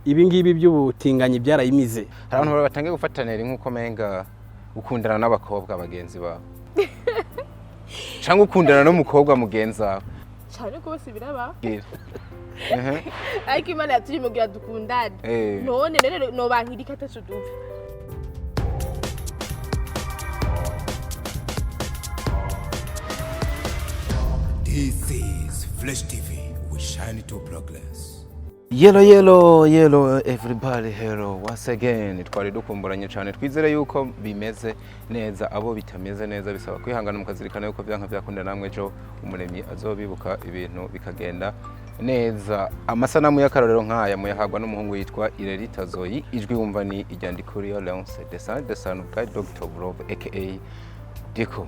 ibi ngibi by'ubutinganyi byarayimize. Hari abantu batangiye gufatanira nkuko menga ukundana n'abakobwa bagenzi bawe. Cyangwa ukundana n'umukobwa mugenzi wawe. Cyane ko bose biraba. Ariko Imana yaturi mugira dukundane. None rero no bankirika tacu dupfa. This is Flash TV. We shine to progress. Yellow everybody hello once again. Twari dukumburanye cyane twizere yuko bimeze neza abo bitameze neza bisaba kwihangana mukazirikana yuko byanka byakunda namwe jo umuremyi azobibuka ibintu bikagenda neza. Amasanamu y'akarorero nkaya muyahagwa n'umuhungu yitwa Nelly Zoyi ijwi wumva ni ijyandikuriyo Leonce the son of God Dr. Love aka Diko.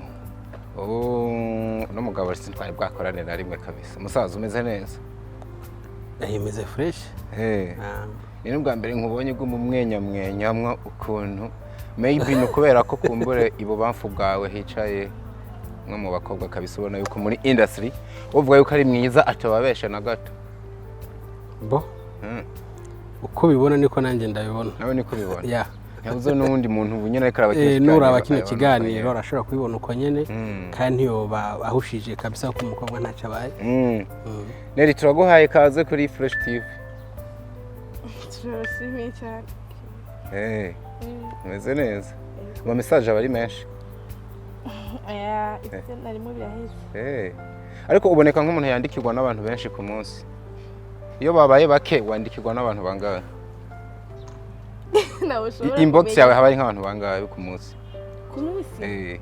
No mugabo sintwaye bwakorane na rimwe kabisa. Musaza umeze neza? Yimeze fresh. Ni bwa mbere nkubonye bwo mu mwenyamwa ukuntu maybe no kubera ko kumbure ibo bamfu bwawe hicaye nko mu bakobwa kabisa ubona yuko muri industry uvuga yuko ari mwiza atababesha na gato. Bo. Uko bibona niko nanjye ndabibona. Nawe niko bibona. Yeah. Yavuze n'undi muntu ubunyene ariko abakije. Nuraba kino kiganiro arashobora kubibona uko nyene kandi yoba ahushije kabisa ko umukobwa ntaca abaye. Nelly turaguhaye kaze kuri Fresh TV. Turashimye cyane. Meze neza. Ama message abari menshi. Ese narimo biraheze. Ariko uboneka nk'umuntu yandikirwa n'abantu benshi ku munsi. Iyo babaye bake wandikirwa n'abantu bangahe? Inbox yawe haba ari nk'abantu bangahe ku munsi? Ku munsi?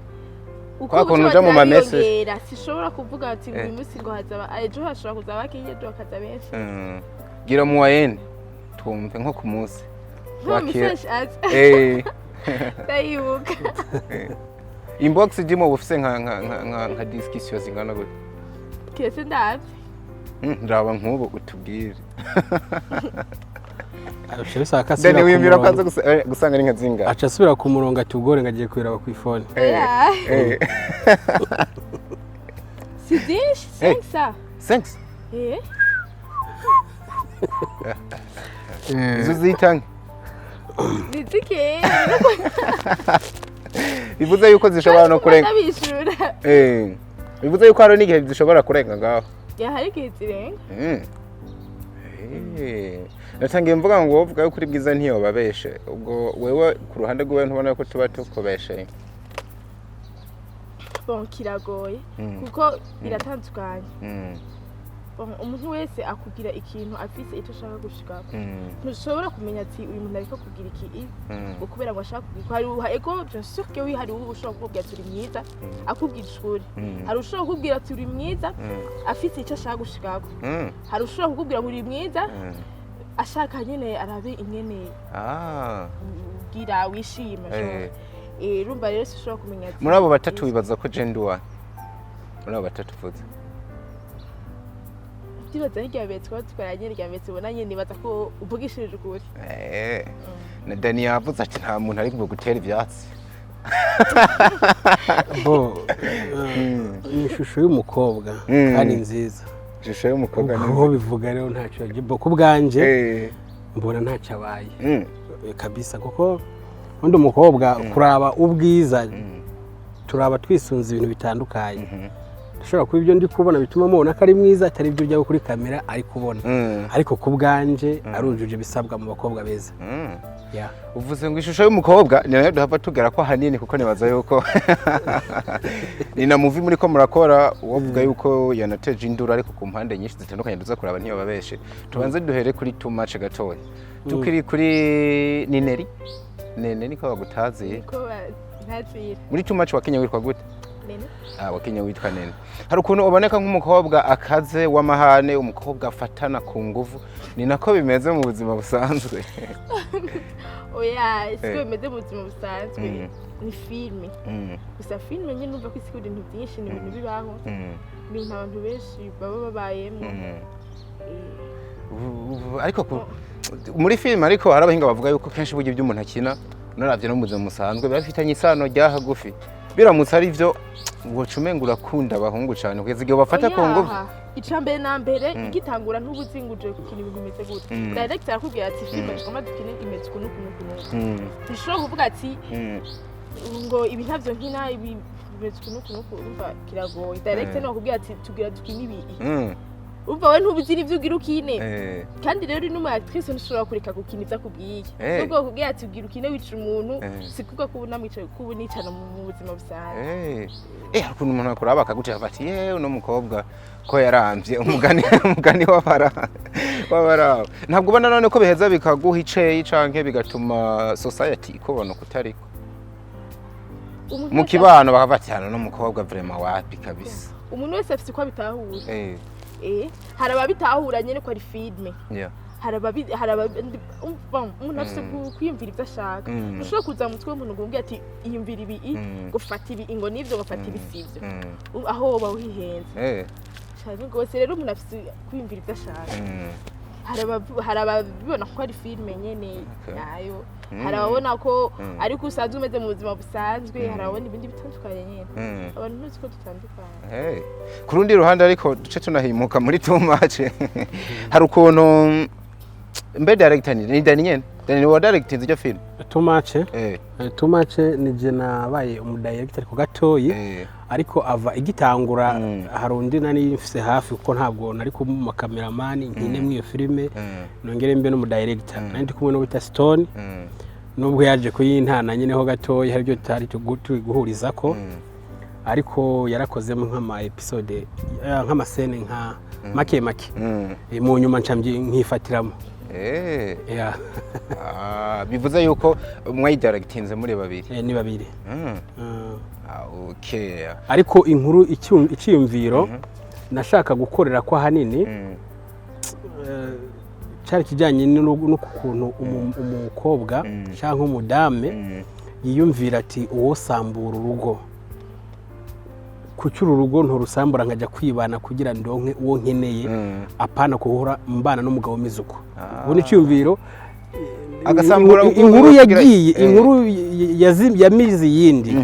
Kwa kunuja mu message. Sishobora kuvuga ati uyu munsi ngo hazaba ejo hashobora kuzaba kiye ejo hakaza benshi. Gira mu wayene twumve nko ku munsi. Wakira. Tayibuka. Inbox dimo bufise nka discussion zingana gute? Kese ndazi. Ndaba nk'ubu utubwire. Abashebe sakasi. Deni wimira kaza gusanga ari nka zinga. Aca asubira ku murongo atugore ngagiye kwiraba ku iphone. Sidish, sensa. Thanks. Izo zitange. Nitike. Bivuze yuko zishobora no kurenga. Bivuze yuko hari n'igihe zishobora kurenga ngaho. Ya hari igihe zirenga. Natangiye mvuga ngo uvuga yuko uri bwiza ntiyo babeshe. Ubwo wewe ku ruhande rw'we ntubona ko tuba tukobeshe. Bon kiragoye kuko biratandukanye. Umuntu wese akugira ikintu afise icyo ashaka gushika. Ntushobora kumenya ati uyu muntu ariko kugira iki ukubera ngo ashaka kugira hari ego je suis sûr que oui hari ushobora kuvuga ati uri mwiza akubwira ishuri. Hari ushobora kuvugira ati uri mwiza afite icyo ashaka gushika. Hari ushobora kukubwira ngo uri mwiza ashaka nyene arabe ingene gira wishima rumba rero sishobora kumenya ati muri abo batatu bibaza ko gender wa muri abo batatu vuze Tibaza n'iryabetse ko twaranye ryabetse ubonanye nibaza ko uvugishije ukuri. Na Dani yavuze ati nta muntu ari gutera ibyatsi. Bo ishusho y'umukobwa kandi nziza. Ishusho y'umukobwa niho bivuga rero ntacyo gibo ku bwanje mbona ntacyo abaye. Kabisa kuko undi umukobwa kuraba ubwiza turaba twisunze ibintu bitandukanye. Dushobora kuba ibyo ndi kubona bituma mubona ko ari mwiza atari ibyo ujya kuri kamera ari kubona ariko ku bwanje arujuje bisabwa mu bakobwa beza. Uvuze ngo ishusho y'umukobwa ni nayo duhava tugera ko hanini kuko nibaza yuko ni na movie muri ko murakora uvuga yuko yanateje indura ariko ku mpande nyinshi zitandukanye duza kuraba ntiyo babeshe. Tubanze duhere kuri too much gatoya tukiri kuri Nelly niko bagutaziye muri too much wakinya witwa gute? Wakinya witwa Nelly. Hari ukuntu uboneka nk'umukobwa akaze w'amahane umukobwa afatana ku nguvu ni nako bimeze mu buzima busanzwe. Oya siko bimeze mu buzima busanzwe ni filme gusa filme nyine numva ko isiko ibintu byinshi ni ibintu bibaho ni abantu benshi baba babayemo ariko muri filme ariko harabahinga bavuga yuko kenshi buryo by'umuntu akina unaravye no mu buzima busanzwe birafitanye isano rya hagufi biramutse ari byo ngo cumenga urakunda abahungu cyane kugeza igihe bafata ku nguvu icambere na mbere igitangura ntubuzinguje kukina ibintu bimeze gute director arakubwira ati filime tugomba dukine imeze kuno ushobora kuvuga ati ngo ibi ntavyo nkina ibi bimeze kuno urumva kiragoye director no akubwira ati tugira dukine ibi umva we ntubuzira ivyo ugira ukine kandi rero uri n'umu actrice ntushobora kureka gukina ivyo akubwiye nubwo akubwira ati ugira ukine wica umuntu sikuvuga ko unamwicaye ko unicana mu buzima busanzwe hari ukuntu umuntu akuraba akagutera bati yewe uno mukobwa ko yaramvye umugani w'abaraho ntabwo ubona none ko biheza bikaguha iceyi canke bigatuma society ikubona kutariko mu kibano bakabati hano no mukobwa vraiment wapi kabisa umuntu wese afite ko abitahura hari ababitahura nyene ko ari filme umuntu afite kwiyumvira ibyo ashaka ushobora kuza mu mutwe w'umuntu ngo umbwire ati iyumvira ibi gufata ibi ngo nivyo gufata ibi sivyo aho woba uhihenze cyane rwose rero umuntu afite kwiyumvira ibyo ashaka hari ababibona ko ari filme nyene yayo hari ababona ko ariko usanzwe umeze mu buzima busanzwe hari ababona ibindi bitandukanye nyene abantu ntuzi ko dutandukanye ku rundi ruhande ariko duce tunahimuka muri too much hari ukuntu mbe director ni Daniel wa directing iryo film too much ni je nabaye umudirector ko gatoyi ariko ava igitangura hari undi nani mfise hafi kuko ntabwo nari ku cameraman nkine mu iyo filme nongere mbe no umudirector nandi kumwe no bita Stone nubwo yaje kuyintana nyine ho gatoyi hari byo tutari guhuriza ko ariko yarakozemo nk'ama episode nk'ama scene nka make mu nyuma ncambye nkifatiramo bivuze yuko mwayidirectinze muri babiri ni babiri okay ariko inkuru icyumviro nashaka gukorera kwa hanini cyari kijanye n'ukuntu umukobwa cyangwa umudame yiyumvira ati uwo sambura urugo kucyura urugo nturusambura nkajya kwibana kugira ndonke uwo nkeneye apana kuhura mbana n'umugabo mizuko ubone cyumviro agasambura inkuru yagiye inkuru yamizi yindi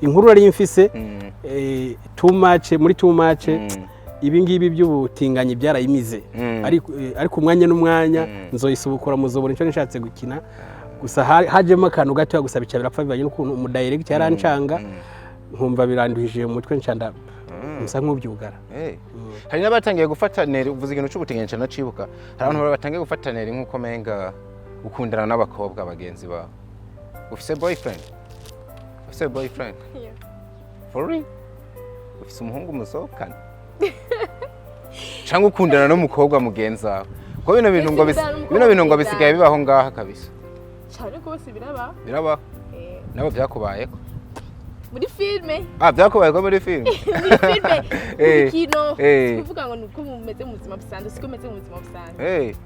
inkuru ari imfise muri too much ibingibi by'ubutinganyi byarayimize ariko umwanya n'umwanya nzoyisubukura muzobora icyo nishatse gukina gusa hajemo akantu gato gusa bica birapfa bibanye n'ukuntu umudirector yarancanga nkumva biranduhije mu mutwe ncanda musa nk'ubyugara hari n'abatangiye gufata Nelly uvuze ikintu cy'ubutinganyi cyane cibuka hari abantu batangiye gufata Nelly nk'uko menga gukundana n'abakobwa bagenzi bawe ufise boyfriend for real ufise umuhungu musohokana cyangwa ukundana n'umukobwa mugenza ko bino bintu ngo bisigaye bibaho ngaha kabisa cyane ko bose biraba nabo byakubayeko muri filme byakubayeko muri filme muri filme kino kuvuga ngo nuko mumeze mu buzima busanzwe siko meze mu buzima busanzwe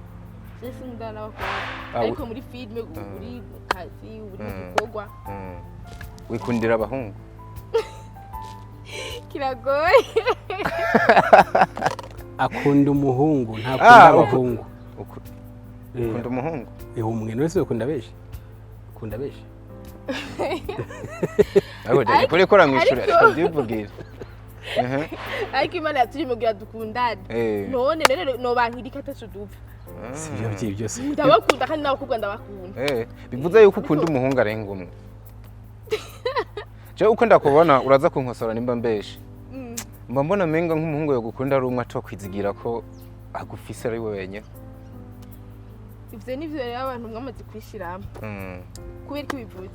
Sisi mudana n'abakobwa ariko muri filme uri mu kazi uri mu gikorwa wikundira abahungu kiragoye akunda umuhungu ntakunda abahungu ukunda umuhungu umwe wese ukunda beshi ariko kuri kora mwishura ariko byivugire ariko Imana yaturimo kugira dukundane none rero no bankirika atacudupfa sivyo byose ndabakunda kandi n'abakobwa ndabakunda bivuze yuko ukunda umuhungu arenga umwe je uko ndakubona uraza kunkosora nimba mbeshe mba mbona menga nk'umuhungu yo gukunda ari umwe atokwizigira ko agufise ari wenyine ivyo nivyo rero abantu mwamaze kwishiramo kubera ko bivuze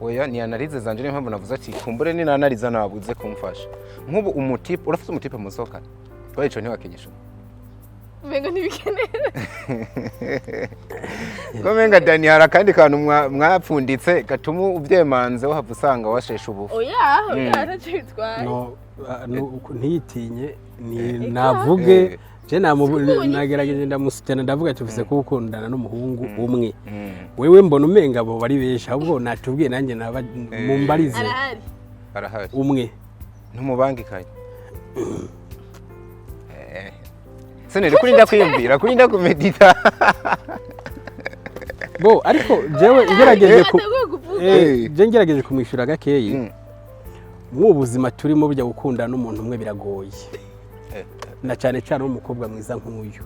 oya ni analize zanje niyo mpamvu navuze ati kumbure ni analize nabuze kumfasha nk'ubu umutipe urafite umutipe musohokana kwa ico ntiwakenyesha Venga nibikenera Komenga Dani hari kandi kantu mwapfunditse gatuma uvyemanze wahava usanga washesha ubufu oya ntacitwaye no ntiyitinye ni navuge je nagerageje ndamusitana ndavuga ati ufise ko ukundana n'umuhungu umwe wewe mbona umenga bo bari besha ahubwo natubwiye nanjye naba mumbarize arahari umwe ntumubangikanye Senere kurinda kwiyumvira kurinda kumedita bo ariko jewe ngerageje kumwishura gakeyi mu buzima turimo burya gukunda n'umuntu umwe biragoye na cyane cyane umukobwa mwiza nk'uyu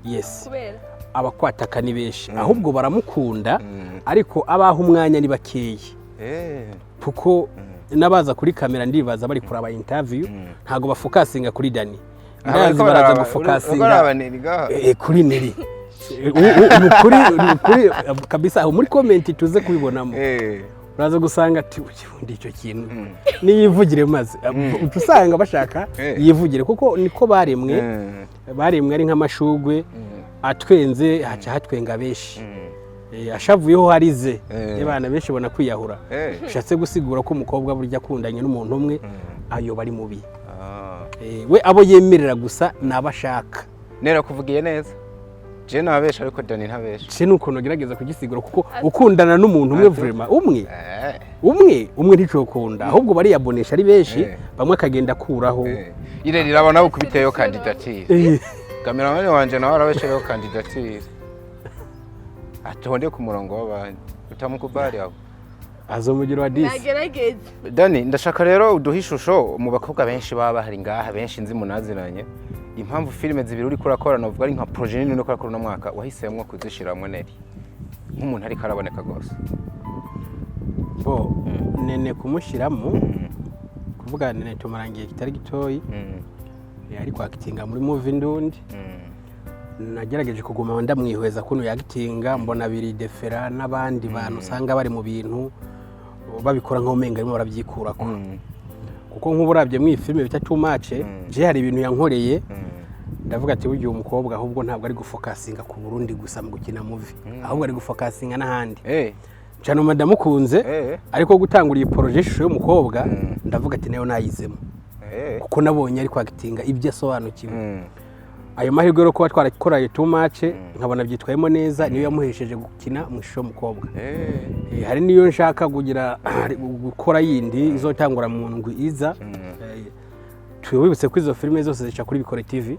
yes kubera abakwataka ni benshi ahubwo baramukunda ariko abaha umwanya ni bakeya kuko nabaza kuri kamera ndibaza bari kuraba interview ntago bafokasinga kuri Dani ndazi baraza gufokasinga kuri Nelly kuri kabisa muri comment tuze kubibonamo uraza gusanga ati ubundi icyo kintu niyivugire maze usanga bashaka yivugire kuko niko baremwe ari nk'amashugwe atwenze haca hatwenga benshi ashavuyeho harize abana benshi bona kwiyahura ushatse gusigura ko umukobwa burya akundanye n'umuntu umwe ayo bari mubi we abo yemerera gusa nabashaka nera kuvugiye neza je nabesha ariko Dani ntabesha je nuko nogerageza kugisigura kuko ukundana n'umuntu umwe vraiment umwe nticokunda ahubwo bari yabonesha ari benshi bamwe akagenda kuraho ire rirabona ukubiteyo candidature cameraman wanje nawe arabeshereho candidature atonde ku murongo w'abandi utamukubari abo azomugira wa 10 nagerageze Dani ndashaka rero uduha ishusho mu bakobwa benshi baba bahari ngaha benshi nzi munaziranye impamvu filime zibiri uri kurakora novuga ari nka projet nini uri kurakora no mwaka wahisemwe kuzishiramwe Nelly nk'umuntu ari karaboneka gose nene kumushiramo kuvuga nene tumarangiye kitari gitoyi ari kwakitinga muri movie ndundi nagerageje kuguma ndamwihweza kuno yagitinga mbona biri defera n'abandi bantu usanga bari mu bintu babikora nk'omenga arimo barabyikurako kuko nk'uburabye mu filime bita too much je hari ibintu yankoreye ndavuga ati ugiye umukobwa ahubwo ntabwo ari gufokasinga ku Burundi gusa mu gukina movie ahubwo ari gufokasinga n'ahandi cyane madamu kunze ariko gutangura iyi project y'umukobwa ndavuga ati nayo nayizemo kuko nabonye ari kwagitinga ibyo asobanukiwe ayo mahirwe rero kuba twarakoraye too much nkabona byitwayemo neza niyo yamuhesheje gukina mu Ishusho y'Umukobwa hari niyo nshaka kugira gukora yindi izotangura mu ndwi iza twibutse ko izo filime zose zica kuri Bikore TV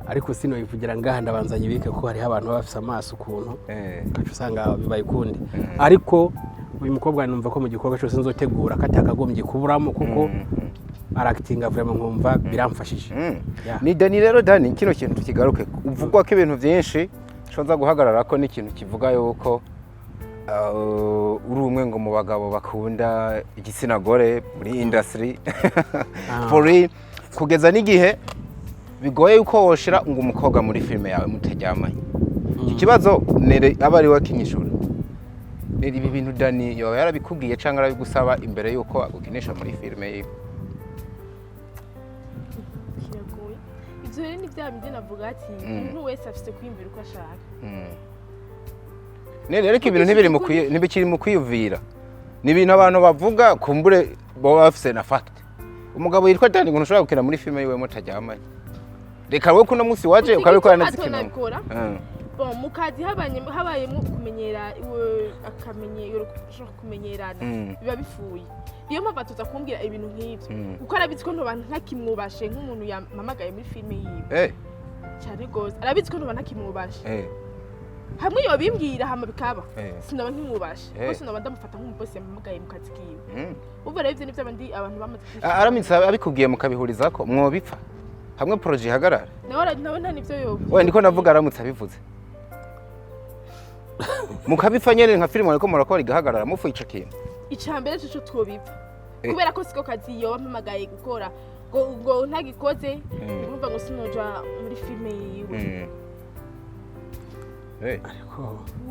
ariko sino yivugira ngaha ndabanzanye bike ko hari abantu bafise amaso ukuntu kacu usanga bibaye kundi ariko uyu mukobwa numva ko mu gikorwa cyose nzotegura katakagombye kuburamo kuko aractinga vraiment nkumva biramfashije ni Dani rero Dani kino kintu tukigaruke uvugwa ko ibintu byinshi shoza guhagarara ko n'ikintu kivuga yuko uri umwe ngo mu bagabo bakunda igitsina gore muri industry for kugeza n'igihe bigoye yuko woshira ngo umukobwa muri filime yawe mutajyamanye iki kibazo nere abari wakinyishura nere ibi bintu Dani yo yarabikubwiye cyangwa arabigusaba imbere yuko agukinisha muri filime yiwe ibyo rero ni bya bindi navuga ati umuntu wese afite kwiyumvira uko ashaka nere ariko ibintu ntibikiri mu kwiyumvira ni ibintu abantu bavuga kumbure bo bafise na fact umugabo yitwa Dani ngo ntushobora gukina muri filime yiwe mutajyamanye reka we kuno munsi waje ukabikora na zikina bon mukazi habayemo kumenyera kumenyerana biba bifuye iyo mpamvu tuza kumbwira ibintu nk'ibyo kuko arabitse ko ntoba ntakimwubashe nk'umuntu yamamagaye muri filime yiwe cyane gose arabitse ko ntoba ntakimwubashe hamwe yo bimbwira hama bikaba sinoba nkimwubashe ko sinoba ndamufata nk'umubosi yamamagaye mu kazi kiwe uva rero ivyo nivyo abandi abantu bamaze aramitse abikubwiye mukabihuriza ko mwobipfa hamwe projet ihagarara nawe nta nivyo yoba we ndiko navuga aramutse abivuze mukabipfa nyene nka filime ariko murakora igahagarara mufu ico kintu icambere cyo twobipfa kubera ko siko kazi yo bampamagaye gukora ngo ntagikoze urumva ngo sinoja muri filime yiwe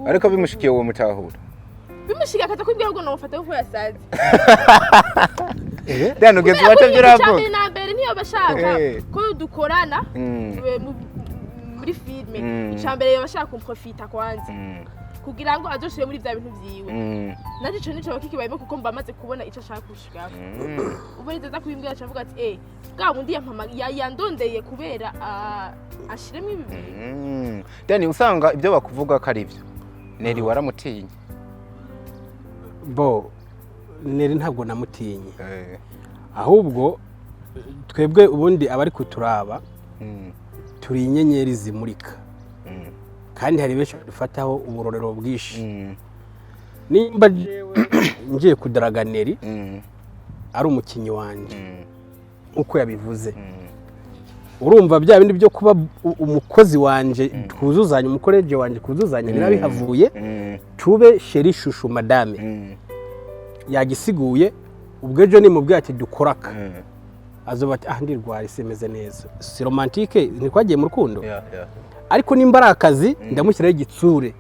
ariko bimushikiye uwo mutahura bimushikiye akaza kwibwira ngo namufata ko yasaze Dani ugeze batavyiravuga cyane na mbere niyo bashaka ko dukorana muri filime icambere yo bashaka kumprofita kwanza kugira ngo azoshire muri bya bintu vyiwe naco nico bakikibayemo kuko mbamaze kubona ico ashaka kushika ubu neza kubimbwira acavuga ati bwa bundi yandondeye kubera ashiremo ibi Dani usanga ibyo bakuvuga ko ari byo Nelly waramutinya Nelly ntabwo namutinye ahubwo twebwe ubundi abari kuturaba turi inyenyeri zimurika kandi hari benshi dufataho uburorero bwishi nimba ngiye kudaraga Nelly ari umukinnyi wanje uko yabivuze urumva bya bindi byo kuba umukozi wanje twuzuzanya umukoreje wanje kuzuzanya birabihavuye tube sheri Ishusho madame yagisiguye ubwo ejo ni mu bwati dukoraka azoba ndirwara isemeze neza si romantique ntikwagiye mu rukundo ariko nimba ari akazi ndamushyiraho igitsure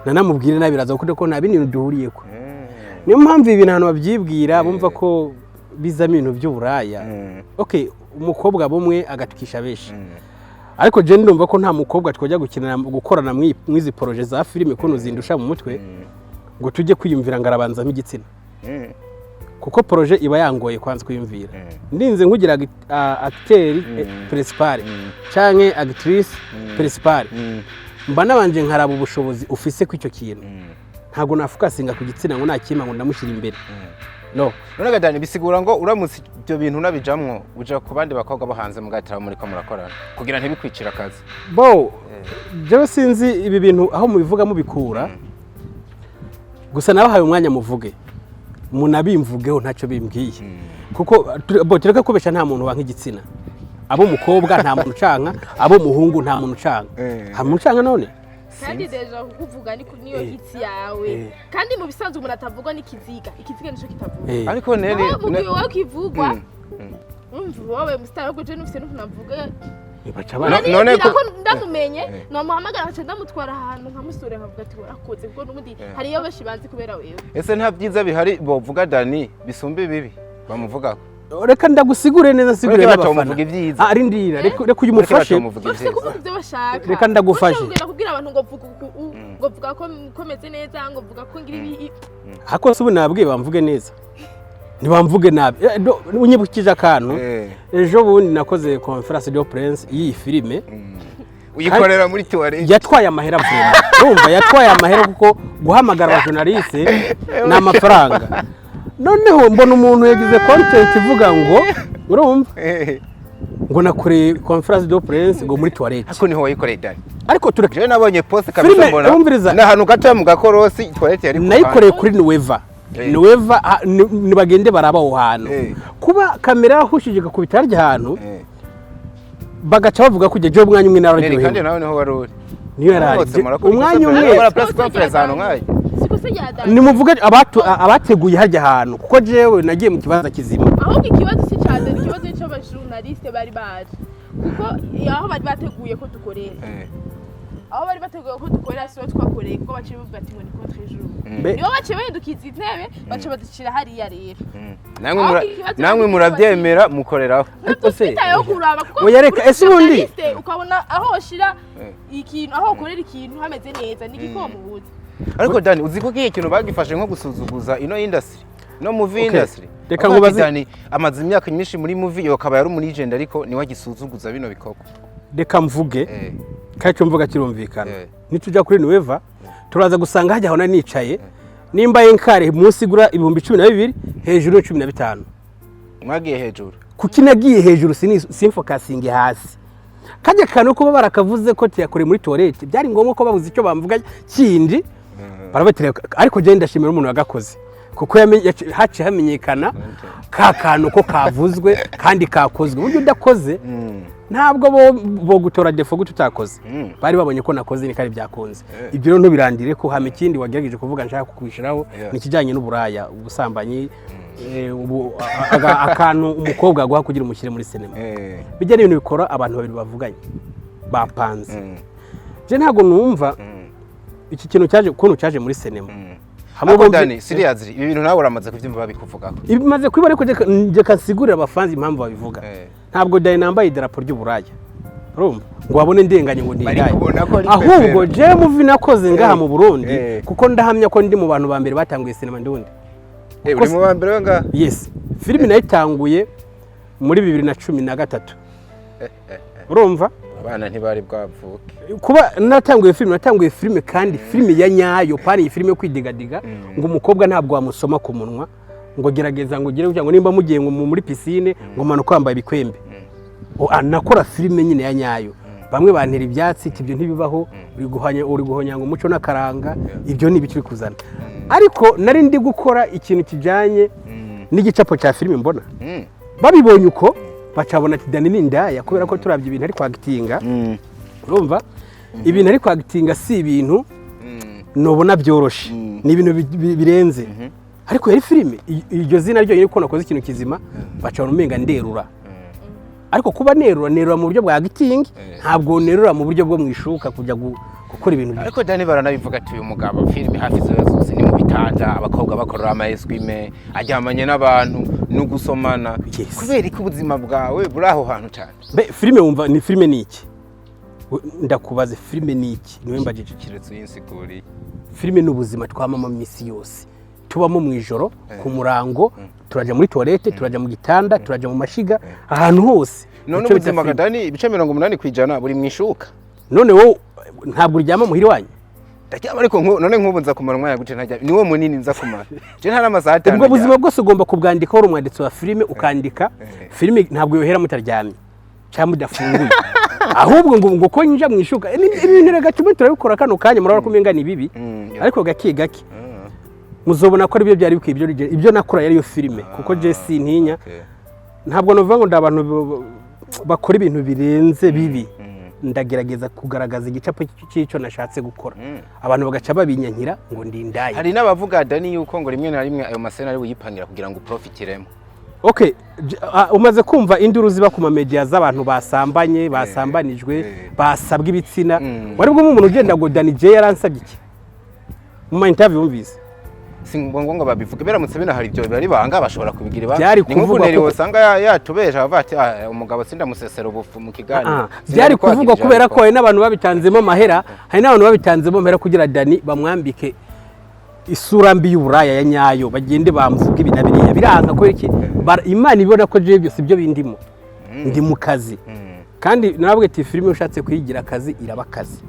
nanamubwire nabiraza ko nta bindi bintu duhuriyeko niyo mpamvu ibintu abantu babyibwira bumva ko bizamo ibintu by'uburaya okay umukobwa bumwe agatukisha benshi ariko je ndumva ko nta mukobwa twajya gukorana mwizi projet za filime ko nuzindusha mu mutwe ngo tujye kwiyumvira ngarabanzamo igitsina kuko projet iba yangoye kwanza kwiyumvira ndinze nkugira acteur principal canke actrice principal mba nabanje nkaraba ubushobozi ufise kw'icyo kintu ntago nafukasinga ku gitsina ngo nakima ngo ndamushyira imbere no none gadani bisigura ngo uramutse ibyo bintu nabijamwo uja ku bandi bakobwa bahanze mugatara muri ko murakorana kugira ntibikwicira akazi bo je sinzi ibi bintu aho mubivuga mubikura gusa nabahaye umwanya muvuge munabimvugeho ntacyo bimbwiye kuko bo tureka kubesha nta muntu wanka igitsina abo mukobwa nta muntu canka abo muhungu nta muntu canka ha muntu canka none kandi deja kuvuga ni niyo hitsi yawe kandi mu bisanzwe umuntu atavugwa n'ikiziga nico kitavuga ariko Nelly wowe kivugwa wowe mustari ko je nufise n'unavuga none ko ndamumenye namuhamagara aca ndamutwara ahantu nkamusore nkavuga ati warakoze kuko n'umundi hari iyo bashibanze kubera wewe ese nta byiza bihari bovuga Dani bisumbe bibi bamuvuga reka ndagusigure neza sigure n'abafana ari ndira reka uyumufashe reka ndagufashe kubwira abantu ngo vuga ko komeze neza ngo vuga ko ngira ibi hako subu nabwiye bamvuge neza ntibamvuge nabi unyibukije akantu ejo bundi nakoze conference de presse iyi filime uyikorera muri toilette yatwaye amahera vuba urumva yatwaye amahera kuko guhamagara aba journaliste na amafaranga noneho mbona umuntu yagize content ivuga ngo urumva ngo nakore conference de presse ngo muri toilette hako niho wayikoreye Dani ariko je nabonye post kabisa mbona na hanu gato mu gakorosi toilette yari nayikoreye kuri Nueva nibagende baraba aho hantu kuba kamera yahushije ku bitaro ry'ahantu bagaca bavuga ko je umwanya umwe nararyohewe kandi nawe niho waruri niyo yarari umwanya umwe press conference hano nkaye nimuvuge abateguye harya hantu kuko jewe nagiye mu kibanza kizima ahubwo ikibazo si cyane ikibazo cyo journaliste bari baje kuko aho bari bateguye ko dukorera aho bari bateguye ko dukorera siho twakoreye kuko baciye bavuga ati ngo ni contre jour niyo baciye bahindukiza intebe baciye badushyira hariya rero namwe murabyemera mukoreraho ariko se oyareka ese ubundi ukabona aho washira ikintu aho ukorera ikintu hameze neza nigiko mubuze ariko Dani uzi ko kiye kintu bagifashe nko gusuzuguza ino industry no movie industry reka ngubaze Dani amaze imyaka myinshi muri movie yakaba yari muri legend ariko ni wagisuzuguza bino bikoko reka mvuge kacho mvuga kirumvikana nitujya kuri Nueva turaza gusanga hajya hona nicaye nimba yenkare munsi gura 12,000 hejuru 15 mwagiye hejuru kuki nagiye hejuru sinfocusing hasi kaje kano kuba barakavuze ko tiyakore muri toilette byari ngombwa ko babuze icyo bamvuga kindi barabatire ariko je ndashimira umuntu wagakoze kuko haci hamenyekana ka kantu ko kavuzwe kandi kakozwe buryo udakoze ntabwo bo gutora defo gututakoze bari babonye ko nakoze ni kari byakonze ibyo rero ntubirandire ko hame kindi wagerageje kuvuga nshaka kukwishiraho nikijanye n'uburaya ubusambanyi akantu umukobwa agwa kugira umushyire muri sinema bijya n'ibintu bikora abantu babiri bavuganye bapanze je ntago numva iki kintu cyaje muri sinema hamwe Dani seriously ibi bintu nawe uramaze kuvyumva babikuvugaho ibimaze kwiba ariko je kansigurira abafanzi impamvu babivuga ntabwo Dani nambaye idarapo ry'uburaya urumva ngo wabone ndenganye ngo ndiraye ahubwo je muvi nakoze ngaha mu Burundi kuko ndahamya ko ndi mu bantu ba mbere batanguye sinema ndundi uri mu ba mbere nga yes filime nayitanguye muri 2013 urumva abana ntibari bwavuke kuba natanguye filime kandi filime ya nyayo pani iyi filime yo kwidigadiga ngo umukobwa ntabwo wamusoma ku munwa ngo gerageza ngo gire ngo nimba mugiye ngo muri piscine ngo manuka kwambaye bikwembe anakora filime nyine ya nyayo bamwe bantera ibyatsi ibyo ntibibaho uri guhonya ngo umuco n'akaranga ibyo ni ibiki kuzana ariko nari ndi gukora ikintu kijanye n'igicapo cya filime mbona babibonye uko bacabona ati Dani ni indaya kubera ko turabye ibintu ari kwagitinga urumva ibintu ari kwagitinga si ibintu nobona byoroshe ni ibintu birenze ariko yari filime iryo zina ryo nyine ko nakoze ikintu kizima bacabona umenga nderura ariko kuba nerura mu buryo bwa gitingi ntabwo nerura mu buryo bwo mwishuka kujya gukora ibintu ariko Dani baranabivuga ati uyu mugabo filime hafi zose ni mu bitanda abakobwa bakorera amayeswime ajyamanye n'abantu no gusomana kubera ko ubuzima bwawe buri aho hantu cyane filime wumva ni filime ni iki ndakubaze filime ni iki niwe mbajije kiretse y'insiguri filime ni ubuzima twamama mu isi yose tubamo mu ijoro ku murango turajya muri toilette turajya mu gitanda turajya mu mashiga ahantu hose none ubuzima bwa Dani ibice 80% buri mwishuka none wowe ntabwo uryama muhiri wanyu ndacyaba ariko none nk'ubu nza kumara umwanya gute ntajya niwo munini nza kumara je ntara amasaha 5 ubwo buzima bwose ugomba kubwandika uri umwanditsi wa filime ukandika filime ntabwo yohera mutaryamye cyangwa mudafunguye ahubwo ngo ko njya mwishuka ibintu rega tumwe turabikora kano kanya murabona ko menga ni bibi ariko gake muzobona ko ari byo byari bikwiye ibyo nakora yari yo filime kuko je sintinya ntabwo novuga ngo ndabantu bakora ibintu birenze bibi ndagerageza kugaragaza igicapo cy'icyo nashatse gukora abantu bagaca babinyankira ngo ndindaye hari n'abavuga Dani yuko ngo rimwe na rimwe ayo masena ari buyipangira kugira ngo profitiremo okay umaze kumva induru ziba ku media z'abantu basambanye basambanijwe basabwa ibitsina wari bwo umuntu ugenda ngo Dani J yaransabye iki mu interview wumvise singongo babivuga beramutse binahari ibyo bari banga bashobora kubigira byari kuvuga ko usanga yatubeje bavati umugabo sinda musesero ubufu mu kiganiro byari kuvuga kubera ko hari n'abantu babitanzemo mahera hari n'abantu babitanzemo mahera kugira Dani bamwambike isura mbi y'uburaya ya nyayo bagende bamuvuga ibinabiriya biranga ko iki Imana ibona ko je byose byo bindimo ndi mu kazi kandi nabwo ati filime ushatse kuyigira akazi iraba akazi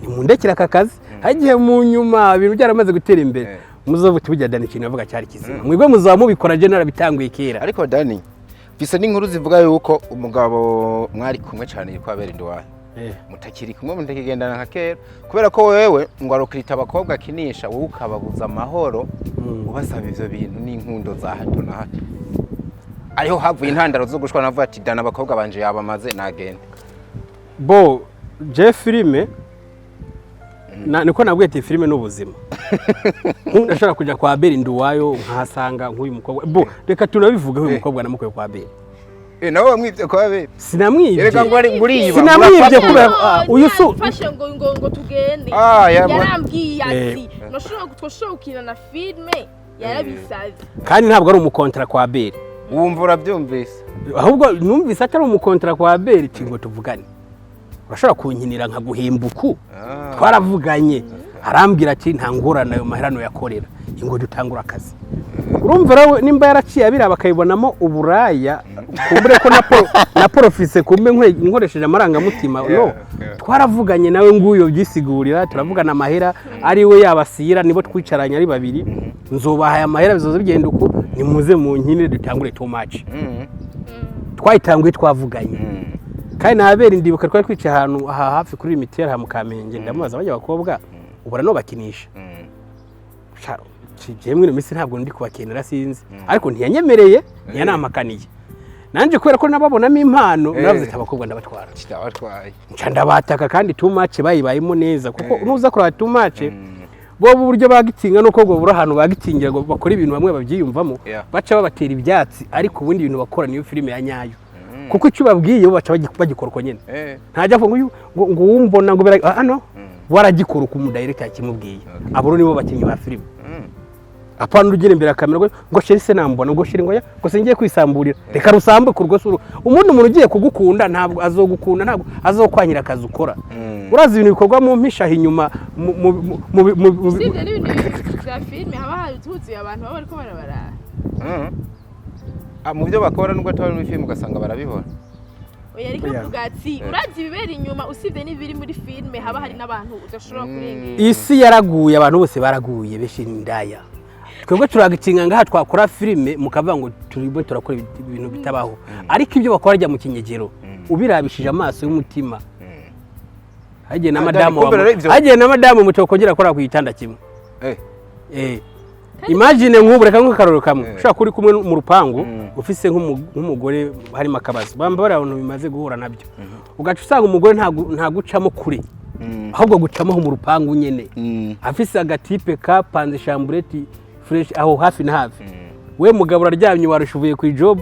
nimundekira aka kazi hagiye mu nyuma ibintu byaramaze gutera imbere muzovuga tujya Dani ikintu yavuga cyari kizima mwigwe muzaba mubikora je narabitanguye kera ariko Dani bise n'inkuru zivuga yuko umugabo mwari kumwe cyane yitwa Berindwaye mutakiri kumwe mutakigendana nka kera kubera ko wewe ngo arokirita abakobwa kinisha wowe ukababuza amahoro ubasaba ivyo bintu n'inkundo za hato na hato ariho havuye intandaro zo gushwana navuga ati Dani abakobwa banje yabamaze nagende bo je filime niko nabwiye ati filime n'ubuzima ndashaka kujya kwa Berindwaye nkahasanga nk'uyu mukobwa bo reka tunabivuga uyu mukobwa namukuye kwa Beri nawe wamwibye kwa Beri sinamwibye reka ngo ari nguriyiba sinamwibye kubera uyu su fashe ngo tugende yarambwiye ati noshobora gukina na filime yarabisaze kandi ntabwo ari umukontra kwa Beri wumva urabyumvise ahubwo numvise atari umukontra kwa Beri tingo tuvugane urashobora kunkinira nka guhimbuku twaravuganye arambwira ati ntangorana ayo maherano yakorera ingo dutangura akazi urumva rawe nimba yaraciye abira bakayibonamo uburaya kumbure ko na profise kumbe nkoresheje amarangamutima no twaravuganye nawe nguyo byisigurira turavugana amahera ari we yabasira nibo twicaranye ari babiri nzobahaye amahera bizoze bigenda uko nimuze mu nkinire dutangure too much twayitanguye twavuganye kandi nabera indibuka twari kwica ahantu hafi kuri imitera ha Mukamenge ndamubaza abakobwa ubura no bakinisha kijemwe no misi ntabwo ndi kubakenera sinzi ariko ntiyanyemereye ntiyanamakaniye nanje kubera ko nababonamo impano navuze ati abakobwa ndabatwara nca ndabataka kandi too much bayibayemo neza kuko nuza kuraba too much bo buryo bagitinga no kogwa bura ahantu bagitingira ngo bakora ibintu bamwe babyiyumvamo baca babatera ibyatsi ariko ubundi ibintu bakora niyo filime ya nyayo kuko icyo babwiye bo baca bagikora uko nyene ntajya ngo wumbona ngo hano waragikora uko umudirect yakimubwiye abo nibo bakinyi ba filime apana urugire imbere ya kamera ngo sheri se nambona ngo sheri ngo singiye kwisamburira reka rusambe ku rwose umuntu ugiye kugukunda ntabwo azogukunda ntabwo azokwanyira akazi ukora urazi ibintu bikorwa mu mpishaho inyuma sibyo n'ibintu bya filime haba harituzuye abantu baba bariko barabara mu byo bakora nubwo atari muri filime ugasanga barabibona oya ariko avuga ati urazi ibibera inyuma usibye n'ibiri muri filime haba hari n'abantu udashobora kurengera isi yaraguye abantu bose baraguye beshi ndaya twebwe turagicinga ngaha twakora filime mukavuga ngo turimo turakora ibintu bitabaho ariko ibyo bakora rya mu kinyegero ubirabishije amaso y'umutima hagiye na madamu mucokogera akora ku gitanda kimwe imagine nk'ubu reka nk'akaroro kamwe ushaka kuri kumwe mu rupangu ufise nk'umugore harimo akabazo bamba bari abantu bimaze guhura nabyo ugaca usanga umugore nta gucamo kure ahubwo gucamo mu rupangu nyene afise agatipe kapanze chambrette fresh aho hafi na hafi we mugabo uraryamye warushuvuye ku job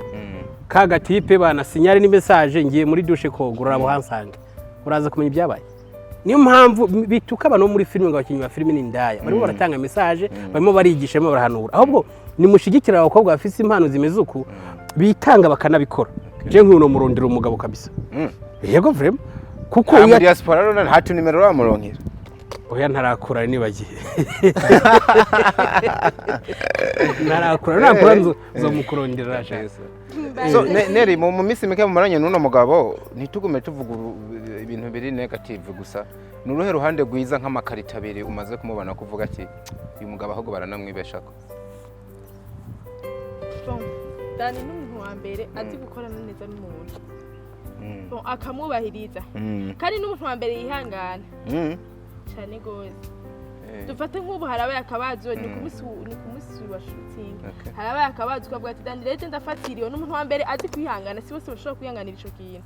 ka gatipe bana sinyare ni message ngiye muri douche kogura abo hansange uraza kumenya ibyabaye niyo mpamvu bituka abantu muri filime ngo abakinyi ba filime n'indaya barimo baratanga message barimo barigisha barimo barahanura ahubwo nimushigikira abakobwa bafise impano zimeze uku bitanga bakanabikora je nk'uno murondera umugabo kabisa yego vraiment kuko ya diaspora rona hatu nimero ramuronkera oya ntarakura nibagiye narakura zo mukurondera cyase so Nelly mu misi mike mu maranye n'uno mugabo ntitugume tuvuga ibintu biri negative gusa nuruhe ruhande gwiza nk'amakarita abiri umaze kumubona kuvuga ati uyu mugabo ahubwo baranamwibeshako Dani n'umuntu wa mbere azi gukorana neza n'umuntu akamubahiriza kandi n'umuntu wa mbere yihangana cyane gose dufate nk'ubu harabaye akabazo ni kumusi wa shooting harabaye akabazo kavuga ati Dani rege ndafatiriwe n'umuntu wa mbere azi kwihangana si bose bashobora kwihanganira ico kintu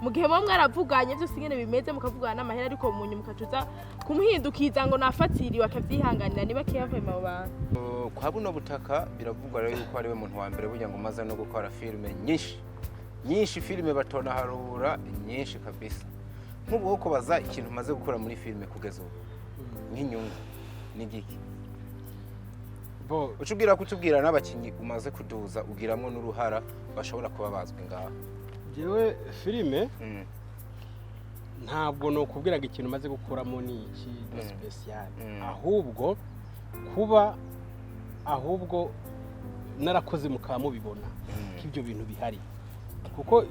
mu gihe mwe mwaravuganye byose ingene bimeze mukavugana n'amahera ariko mu nyuma mukacuza kumuhindukiza ngo nafatiriwe akavyihanganira niba kiyavuye mu bantu kwa buno butaka biravugwa rero yuko ari we muntu wa mbere burya ngo maze no gukora filime nyinshi filime batona harura nyinshi kabisa nk'ubu uko baza ikintu maze gukora muri filime kugeza ubu nk'inyungu n'igiki ucubwira kutubwira n'abakinyi umaze kuduza ugiramwo n'uruhara bashobora kuba bazwi ngaho jewe filime ntabwo no kubwiraga ikintu maze gukuramo ni iki special ahubwo narakoze mukamo bibona k'ibyo bintu bihari kuko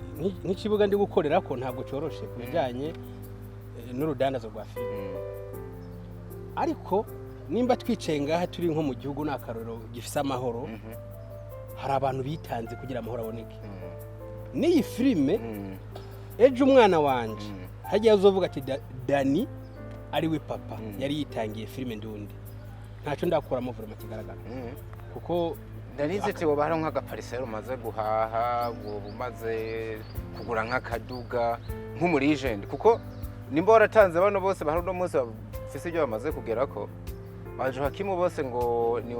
nk'ikibuga ndi gukorera ko ntabwo cyoroshe kubijanye n'urudandazo rwa filime ariko nimba twicaye ngaha turi nko mu gihugu n'akaroro gifise amahoro hari abantu bitanze kugira amahoro aboneke n'iyi filime ejo umwana wanje hagiye azovuga ati Dani ari we papa yari yitangiye filime ndundi ntacyo ndakuramo vraiment kigaragara kuko Danize tewo baronka agaparisero maze guhaha bumaze kugura nk'akaduga nk'umuri legend kuko nimba waratanze bano bose baharuno munsi bafise ibyo bamaze kugerako baje hakimu bose ngo ni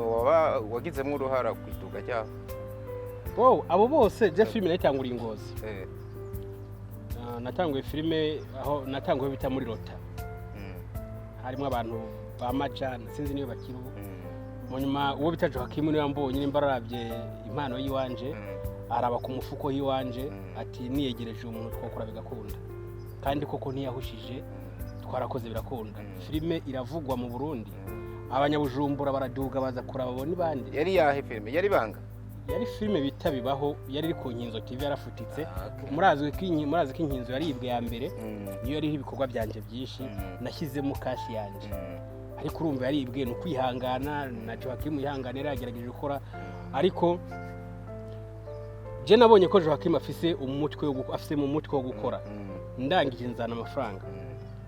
wagizemo uruhara kwiduga cyabo abo bose je filime nayitangura ingozi natanguye filime aho natanguye bita muri Lota harimo abantu ba Majana sinzi niyo bakiru munyuma uwo bitaje hakimu niyo mbonye nimba raravye impano yiwanje araba ku mufuko yiwanje ati niyegereje umuntu twokora bigakunda kandi koko ntiyahushije twarakoze birakunda filime iravugwa mu Burundi abanyabujumbura baraduga baza kuraba ni bandi yari yahe filime yari banga yari filime bita bibaho yari iri ku Nkinzo TV yarafutitse murazi ko Inkinzo yari ibwe ya mbere niyo yari ibikorwa byanje byinshi nashyizemo kashi yanje ariko urumva yari ibwe no kwihangana na Joakim yihanganira yagerageje gukora ariko je nabonye ko Joakim afise mu mutwe wo gukora ndangije nzana amafaranga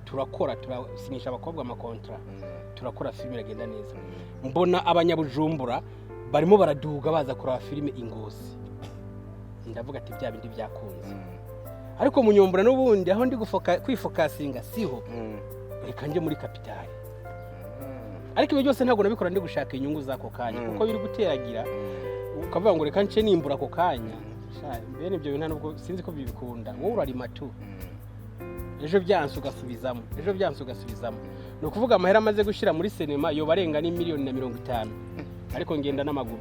turakora turasinyisha abakobwa amakontra turakora filime iragenda neza mbona abanyabujumbura barimo baraduga baza kuraba filime ingozi ndavuga ati bya bindi byakunze ariko munyombura n'ubundi aho ndi kwifokasinga siho reka nje muri kapitali ariko ibyo byose ntabwo nabikora ndi gushaka inyungu zako kanya kuko biri guteragira ukavuga ngo reka nce nimbura ako kanya bene ibyo bintu nubwo sinzi ko bibikunda wowe urarima tu ejo byanse ugasubizamo no kuvuga amahera amaze gushira muri cinema yo barenga ni miliyoni na 50 ariko ngenda n'amaguru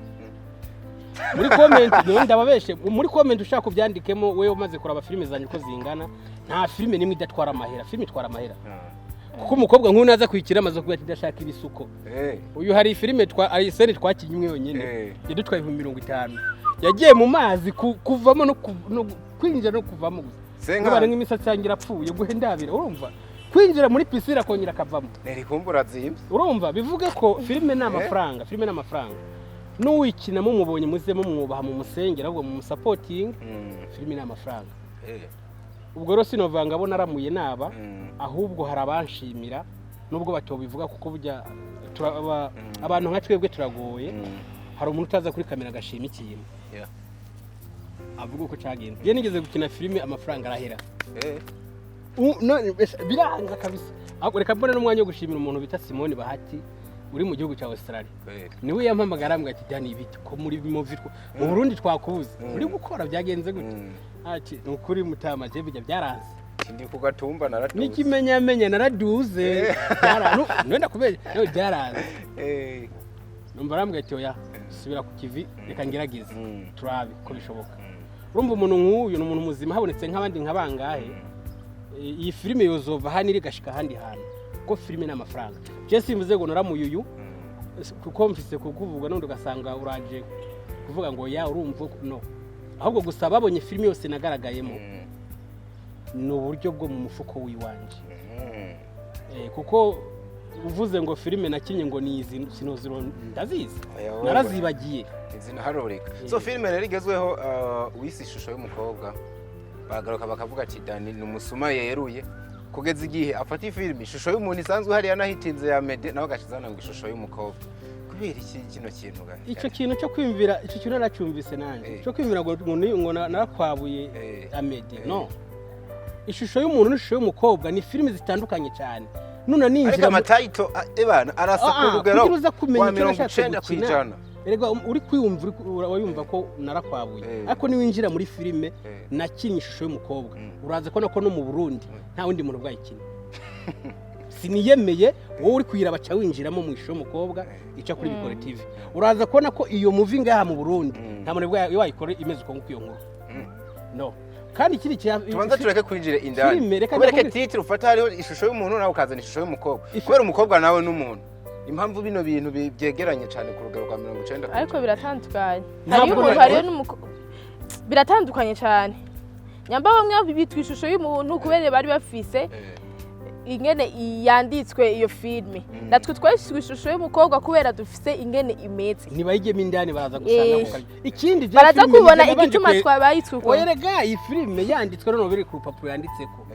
muri comment ndababeshe muri comment ushaka kubyandikemo wewe umaze kuraba filime zanye ko zingana nta filime nimwe idatwara amahera filime itwara amahera kuko umukobwa nk'uyu naza kwikira amaze kuba kidashaka ibisuko uyu hari filime ari sene twakinywe yonyine yadutwaye 50 yagiye mu mazi kuvamo no kwinjira no kuvamo gusa ngabare nk'imisatsi yangira apfuye guhendabira urumva kwinjira muri piscine akongera akavamo Nelly kumbura zimvye urumva bivuge ko filime n'amafaranga n'uwikina mu mubonye muzemo mwubaha mu musengera ahubwo mu supporting filime n'amafaranga ubwo rero sinovanga abona aramuye naba ahubwo hari abanshimira nubwo batobivuga kuko burya abantu nka twebwe turagoye hari umuntu utaza kuri kamera agashima ikintu avuga uko cyagenze je nigeze gukina filime amafaranga arahera biranga kabisa reka mbone n'umwanya wo gushimira umuntu bita Simone Bahati uri mu gihugu cya Australia niwe yampamagara ambwira ati Dani ibiti ko muri movie mu Burundi twakubuze uri gukora byagenze gute ati ukuri mutama je bijya byaranze ndi kugatumba naraduze nikimenyamenye naraduze nenda kubera no byaranze numva arambwira ati oya subira ku kivi reka ngerageze turabe ko bishoboka urumva umuntu nk'uyu ni umuntu muzima habonetse nk'abandi nkabangahe iyi filime yozova hani rigashika handi hantu ko filime n'amafaranga je simvuze ngo naramuyuyu kuko mfise kukuvuga n'undi ugasanga uraje kuvuga ngo ya urumva no ahubwo gusa babonye filime yose nagaragayemo ni uburyo bwo mu mufuko wiwanje kuko uvuze ngo filime nakinye ngo ni izi sinoziro ndazizi narazibagiye izina haroreka so filime rero igezweho wisi ishusho y'umukobwa bagaruka bakavuga ati Dani ni umusuma yeruye kugeza igihe afata ifilime ishusho y'umuntu isanzwe hari yanahitinze ya Mede nawe gashizana ngo ishusho y'umukobwa kubera iki kino kintu gani icyo kintu cyo kwimvira icyo kintu naracyumvise nanje cyo kwimvira ngo umuntu ngo narakwabuye Amede no ishusho y'umuntu n'ishusho y'umukobwa ni filime zitandukanye cyane nuna ninjira ariko amatayito ebana arasa ku rugero wa 90%. Erega uri kwiyumva urayumva ko narakwabuye ariko ni winjira muri filime nakinye ishusho y'umukobwa uraza ko nako no mu Burundi nta wundi muntu bwayikina siniyemeye wowe uri kwira baca winjiramo mu ishusho y'umukobwa ica kuri Bikore TV uraza kubona ko iyo movie ngaha mu Burundi nta muntu bwayikora imeze uko nguko iyo nkuru no kandi kiri tubanza tureke kwinjira indani kubereke titre ufata hariho ishusho y'umuntu nawe ukazana ishusho y'umukobwa kubera umukobwa nawe n'umuntu impamvu bino bintu byegeranye cyane ku rugero rwa 90%. Ariko biratandukanye hariyo umuntu hariyo n'umukobwa biratandukanye cyane nyamba bamwe bitwa ishusho y'umuntu kubera bari bafise ingene yanditswe iyo filme natwe twashishwe ishusho y'umukobwa kubera dufise ingene imeze nibayigemo indani baraza gusanga ikindi je baraza kubona igituma twabayitswe uko werega iyi filme yanditswe no biri ku rupapuro yanditseko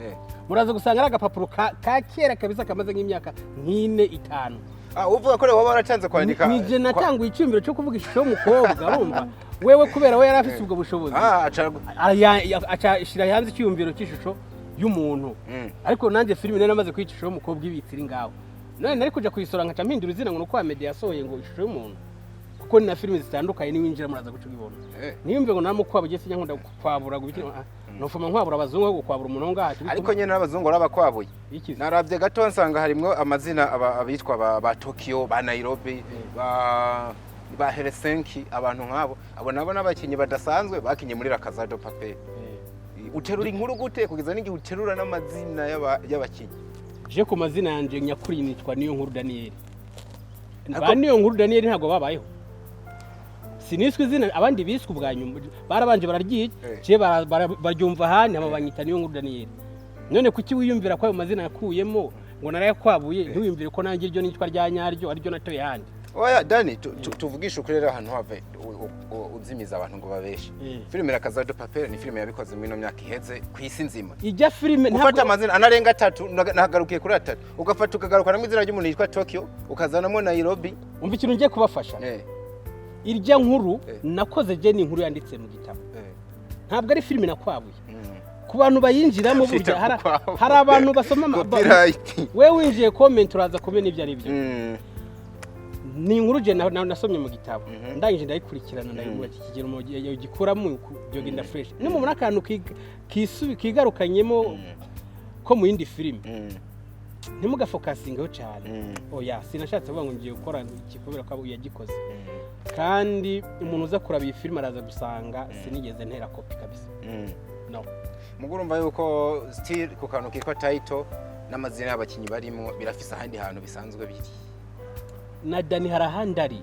muraza gusanga ari agapapuro ka kera kabisa kamaze nk'imyaka 4-5 uvuga ko waba waratanze kwandika nije natanguye icyumbiro cyo kuvuga ishusho y'umukobwa urumva wewe kubera we yarafise ubwo bushobozi ashira hanze icyumbiro cy'ishusho y'umuntu ariko nanjye filime nari namaze kwicishura y'umukobwa ibitsiri ngaho none nari kuja kuyisora nkaca mpindura izina ngo nuko Amede yasohoye ngo ishusho y'umuntu kuko ni na filime zitandukanye ni winjira muraza guca ubibona niyumve ngo namukwaba je sinya nkunda kwabura gubikira nofuma nkwabura abazungu ngo kwabura umuntu ngaha ariko nyene n'abazungu arabakwabuye naravye gato nsanga harimwo amazina abitwa ba Tokyo ba Nairobi ba Helsinki abantu nkabo abo nabo n'abakinyi badasanzwe bakinye muri Rakazado Papel uterura inkuru gute kugeza n'igihe uterura n'amazina y'abakinyi je ku mazina yanje nyakuri nitwa niyo nkuru Daniel niyo nkuru Daniel ntago babayeho siniswe izina abandi biswe ubwanyuma barabanje bararyiye je baryumva hane abanyita niyo nkuru Daniel none kuki wiyumvira ko ayo mazina yakuyemo ngo narayakwabuye ntiwiyumvire ko nanjye iryo nitwa rya nyaryo ari ryo natoye handi oya Dani tuvugisha ukuri rero ahantu have uzimiza abantu ngo babeshe filime Rakazado Papel ni filime yabikoze muri no myaka iheze ku isi nzima ijya filime ufata amazina anarenga 3 nagarukiye kuri 3 ugafata ukagaruka na mwizina ry'umuntu yitwa Tokyo ukazanamo Nairobi umva ikintu ngiye kubafasha irya nkuru nakoze je ni inkuru yanditse mu gitabo ntabwo ari filime nakwabuye ku bantu bayinjiramo burya hari abantu basoma we winjiye comment uraza kumenya ibyo ari byo ni inkuru je nasomye mu gitabo ndangije ndayikurikirana ndayibura kigero mu gikuramo byogenda fresh ni mu akantu kigarukanyemo ko mu yindi filime ntimugafokasingeho cyane oya sinashatse kuvuga ngo ngiye gukora ikikubera ko yagikoze kandi umuntu uza kuraba iyi filime araza gusanga sinigeze ntera copy kabisa no mugurumva yuko still ku kantu kitwa title n'amazina y'abakinyi barimo birafisa ahandi hantu bisanzwe biri na Dani harahandari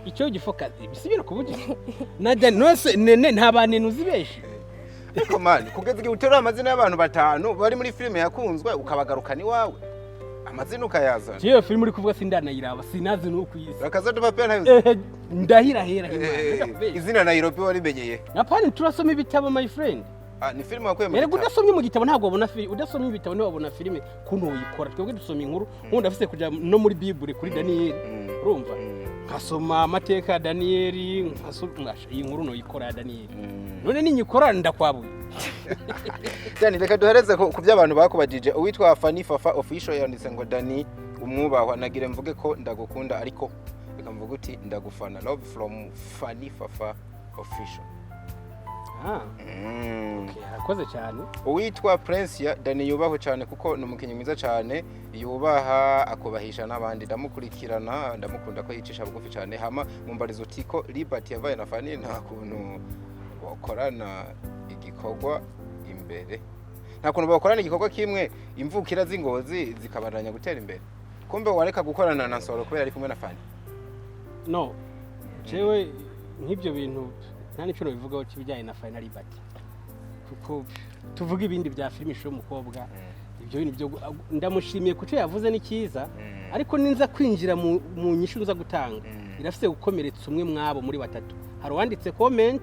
icyo gifokazi bisibira kubugira na Dani nose nta bantu uzibeshe ariko man kugeza igihe uterura amazina y'abantu batanu bari muri filime yakunzwe ukabagarukana iwawe amazina ukayazana iyo filime uri kuvuga sindanayiraba sinazi no kuyisa Rakazado Papel nayo ndahira hera izina Nairobi wari benyeye napani turasoma ibitabo my friend ni filime wakuye mu gitabo. Udasomye mu gitabo ntabwo wabona filime, udasomye ibitabo niwe wabona filime kuntu uyikora. Twebwe dusoma inkuru, nkunda afise kuja no muri Bible kuri Daniel. Urumva? Nkasoma amateka ya Daniel, nkasoma iyi nkuru no yikora ya Daniel. None ninyikora ndakwabuye. Dani reka duhereze ku by'abantu bakubajije. Uwitwa Fanny Fafa official yanditse ngo Dani umwubahwa, nagire mvuge ko ndagukunda ariko reka mvuge uti ndagufana. Love from Fanny Fafa official. Okay, arakoze cyane. Uwitwa Prince ya Dani yubaho cyane kuko ni umukinnyi mwiza cyane, yubaha akubahisha n'abandi, ndamukurikirana, ndamukunda ko yicisha bugufi cyane. Hama mumbarizo utiko Liberty yabaye na Fanny nta kuntu bakorana igikorwa imbere, nta kuntu bakorana igikorwa kimwe imvukira z'ingozi zikabaranya gutera imbere. Kumbe wareka gukorana na Nsoro kubera ari kumwe na Fanny? No, jewe nk'ibyo bintu nta n'icyo bivugaho kibijyanye na Fanny Liberty, kuko tuvuga ibindi bya filime Ishusho y'Umukobwa. Ibyo bintu byo ndamushimiye kuko yavuze ni cyiza, ariko ninza kwinjira mu nyishu nza gutanga irafite gukomeretsa umwe mwabo muri batatu. Hari wanditse comment,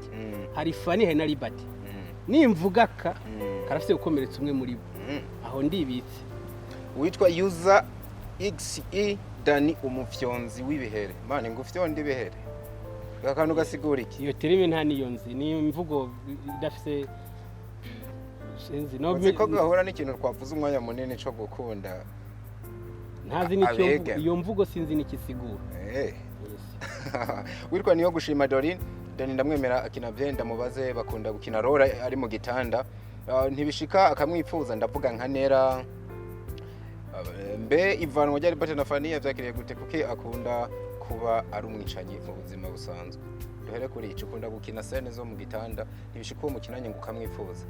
hari Fanny, hari na Liberty. Nimvuga karafite gukomeretsa umwe muri bo, aho ndibitse. Witwa user XE Dani umufyonzi w'ibihere. Mane ngufite ndi bihere gakantu gasigura iki? Iyo terime nta niyo nzi, ni imvugo idafise sinzi no ko gahora n'ikintu twavuze umwanya munini cyo gukunda. Ntazi n'icyo iyo mvugo sinzi n'ikisigura. Witwa niyo gushima Dorine. Dani ndamwemera akina byenda mubaze bakunda gukina role ari mu gitanda. Ntibishika akamwifuza ndavuga nka Nera. Mbe ivanwa rya Liberty na Fanny yavyakiriye gute kuko akunda kuba ari umwicanyi mu buzima busanzwe? Duhere kuri ico, ukunda gukina scene zo mu gitanda, ntibishika uwo mukinanye ngo ukamwifuza.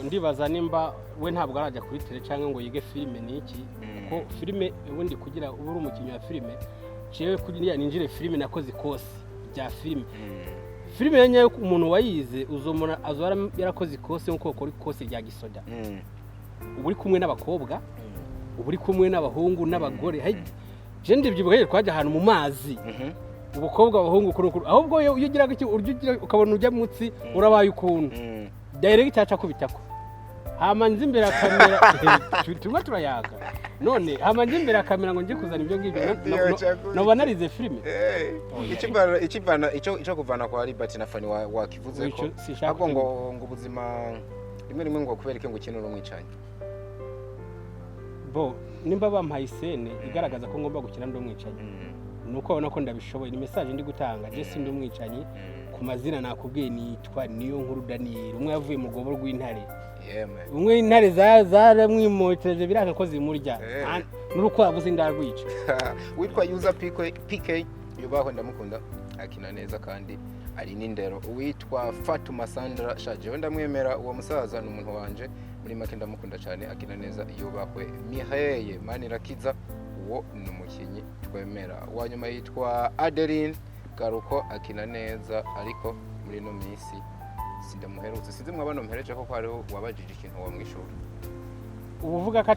Ndibaza nimba we ntabwo arajya kuri tele cyangwa ngo yige filime niki, kuko filime ubundi kugira uri umukinnyi wa filime, jewe kugira ninjire filime nakoze kose bya filime. Filime yenye umuntu wayize uzomona azora yarakoze kose nko kuri kose rya gisoda. Uburi kumwe n'abakobwa, uburi kumwe n'abahungu n'abagore. Je ndibyibuka twaje ahantu mu mazi. Ubukobwa abahungu kuri ahubwo iyo ugira iki ukabona ujya mutsi urabaye ukuntu. Direct cyaca kubitako. Hama nzi imbere kamera turimo turayaga. None hama nzi imbere kamera ngo nje kuzana ibyo ngibyo. No banarize filime. Ico kuvana kwa Liberty na Fanny wakivuze ko. Ahubwo ngo ubuzima rimwe ngo kubereke ngo ikintu rumwicanyi. Nimba bampaye scene igaragaza ko ngomba gukina ndo mwicanyi, nuko abona ko ndabishoboye. Ni message ndi gutanga, je sindi umwicanyi. Ku mazina nakubwiye nitwa niyo nkuru Daniel, umwe yavuye mu gobo rw'intare. Umwe intare zaramwimoteje biraka ko zimurya, nuko yavuze ndarwica. Witwa user PK yubaho ndamukunda, akina neza kandi ari n'indero. Uwitwa Fatuma Sandra shaje ndamwemera, uwo musaza n'umuntu wanje muri make ndamukunda cyane, akina neza yubahwe. Miheye Manirakiza uwo n'umukinyi twemera. Wanyuma yitwa Adeline Garuko akina neza, ariko muri no minsi sindamuherutse. Sinzi mwabano mpereje ko hariho wabajije ikintu wo mwishura. Ubuvuga ko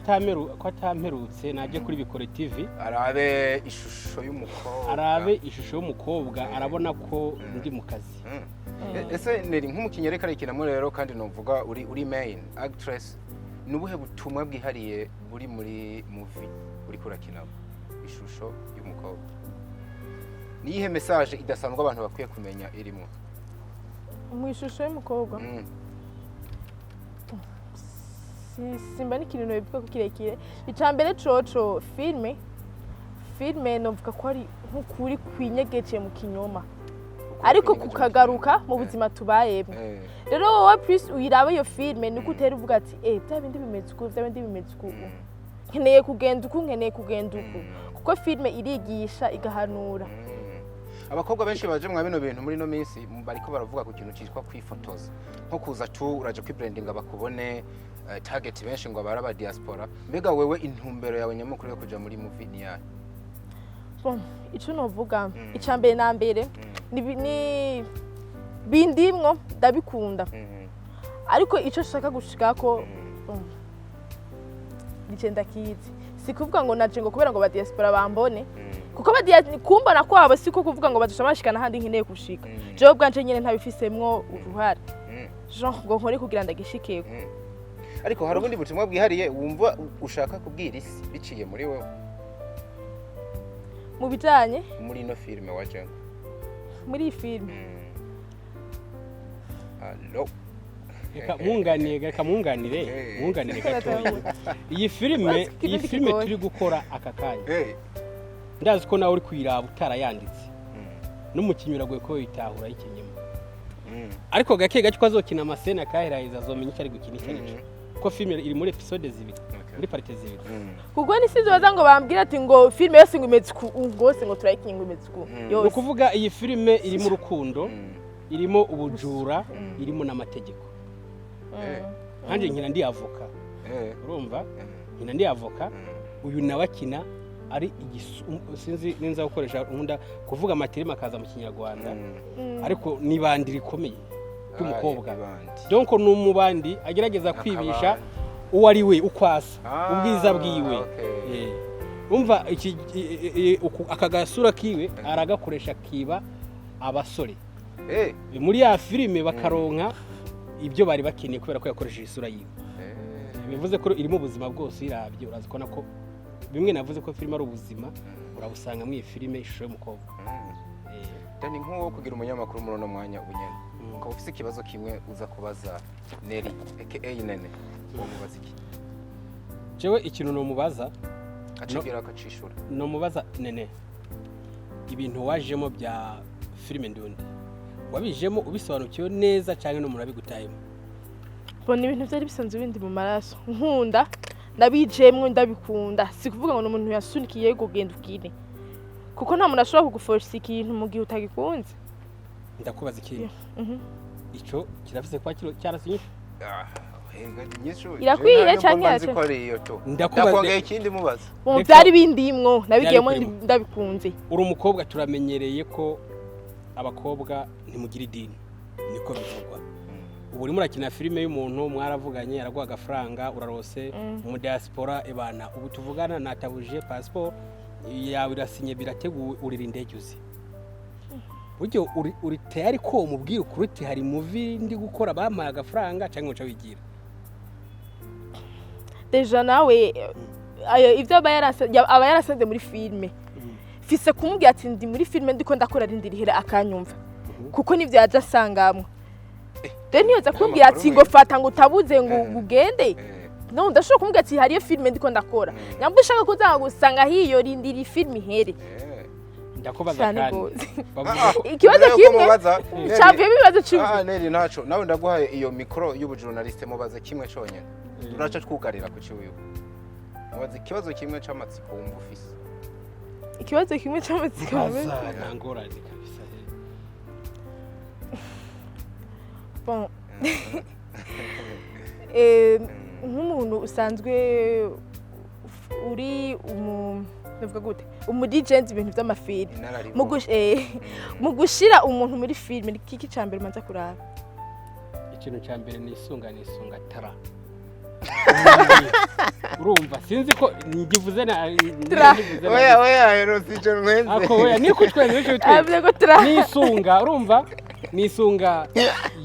atamperutse naje kuri Bikore TV. Arabe Ishusho y'Umukobwa. Arabe Ishusho y'Umukobwa, arabona ko ndi mu kazi. Ese Nelly nk'umukinnyi reka ikinamo rero kandi novuga uri main actress, nubuhe butumwa bwihariye buri muri movie uri kurakina Ishusho y'Umukobwa? Niyihe message idasanzwe abantu bakwiye kumenya irimo mu Ishusho y'Umukobwa? Simba n'ikintu bivuga ko kirekire. Icambere coco filme novuga ko ari nk'ukuri kwinyegeje mu kinyoma, ariko kukagaruka mu buzima tubayemo. Rero wowe plus uyirabe iyo filme niko utera uvuga ati bya bindi bimeze uko, nkeneye kugenda uku, kuko filme irigisha igahanura. Abakobwa benshi baje mwa bino bintu muri no minsi bariko baravuga ku kintu cyitwa kwifotoza, nko kuza uraje kwibrandinga bakubone, target benshi ngo baraba diaspora. Mbega wewe intumbero yawe nyamukuru yo kuja muri movie ni yahe? Ico novuga icambere na mbere ni bindimwo ndabikunda, ariko ico shaka gushikako nicenda kizi. Sikuvuga ngo naje ngo kubera ngo ba diaspora bambone, kuko kumbona kwabo siko kuvuga ngo badusha bashikana handi nkeneye kushika. Jewe bwanje nyene ntabifisemwo uruhare. Jean ngo nkore kugira ndagishikeko ariko hari ubundi butumwa bwihariye wumva ushaka kubwira isi biciye muri wewe mu bijanye muri ino filime waje muri iyi filime allo reka munganire gatoya iyi filime turi gukora aka kanya ndazi ko nawe uri kwiraba utarayanditse n'umukinnyi uragoye ko yitahura y'ikinyema ariko gake ko azokina amasena kaherahiza azomenya icyo ari gukina icyo ari cyo kuko filime iri muri episode zibiri muri parite zibiri kuko nisize baza ngo bambwira ati ngo filime yose ngo imeze ngose ngo turayikinga ngo imeze yose no kuvuga iyi filime irimo urukundo irimo ubujura irimo n'amategeko hanjye nkina ndi avoka urumva nkina ndi avoka uyu nawe akina ari sinzi ninza gukoresha nkunda kuvuga amaterima akaza mu kinyarwanda ariko nibandi rikomeye cy'umukobwa donc numubandi agerageza kwibisha uwo ari we ukwasa ubwiza bwiwe umva akagasura kiwe aragakoresha kiba abasore muri ya filime bakaronka ibyo bari bakeneye kubera ko yakoresheje isura yiwe bivuze ko irimo ubuzima bwose irabye urazi ko nako bimwe navuze ko filime ari ubuzima urabusanga mu filime Ishusho y'Umukobwa Dani nk'uwo kugira umunyamakuru muri uno mwanya ubunyene ukaba ufite ikibazo kimwe uza kubaza Nelly aka Nene umubaza iki jewe ikintu no mubaza acibwira akacishura no mubaza Nene ibintu wajemo bya filime ndundi wabijemo ubisobanukiwe neza cyane no murabigutayemo bona ibintu byari bisanzwe bindi mu maraso nkunda ndabijemwe ndabikunda sikuvuga ngo umuntu yasunikiye kugenda ubwire kuko nta muntu ashobora kuguforce ikintu mu gihe utagikunze ndakubaza ikintu ico kirafise kwa kiro cyarasinye irakwiye cyane ndakubaza ikindi mubaza mu byari bindimwo nabigiyemo ndabikunze uri umukobwa turamenyereye ko abakobwa ntimugira idini niko bivugwa ubu urimo urakina filime y'umuntu mwaravuganye araguha agafaranga urarose mu diaspora ebana ubu tuvugana natabuje passport yawe irasinye birateguwe urira indege uzi buryo uri tayari ko umubwira ukuri uti hari movie ndi gukora bampaye agafaranga cyangwa uca wigira deja nawe ivyo aba yarasanze muri filime fise kumubwira ati ndi muri filime ndiko ndakora rindirihera akanyumva kuko nivyo yaje asangamwe then yoza kumbwira ati ngo fata ngo utabuze ngo ugende no ndashobora kumubwira ati hariyo filime ndiko ndakora nyambo ushaka kuzanga gusanga hiyo rindiri filime ihere ndakubaza kandi ikibazo kimwe cyavye bibazo cyubu Nelly naco nawe ndaguhaye iyo micro y'ubujournaliste mubaze kimwe cyonyene turaca twugarira ku cyuyu mubaze ikibazo kimwe c'amatsiko wumva ufise ikibazo kimwe c'amatsiko nangora kabisa bon nk'umuntu usanzwe uri navuga gute umudijenti ibintu by'amafilme mu gushira umuntu muri filme kiki cyambere manza kuraba ikintu cyambere nisunga tara urumva sinzi ko ngivuze na oya erosijo mwenze ako oya niko twemeye nisunga urumva nisunga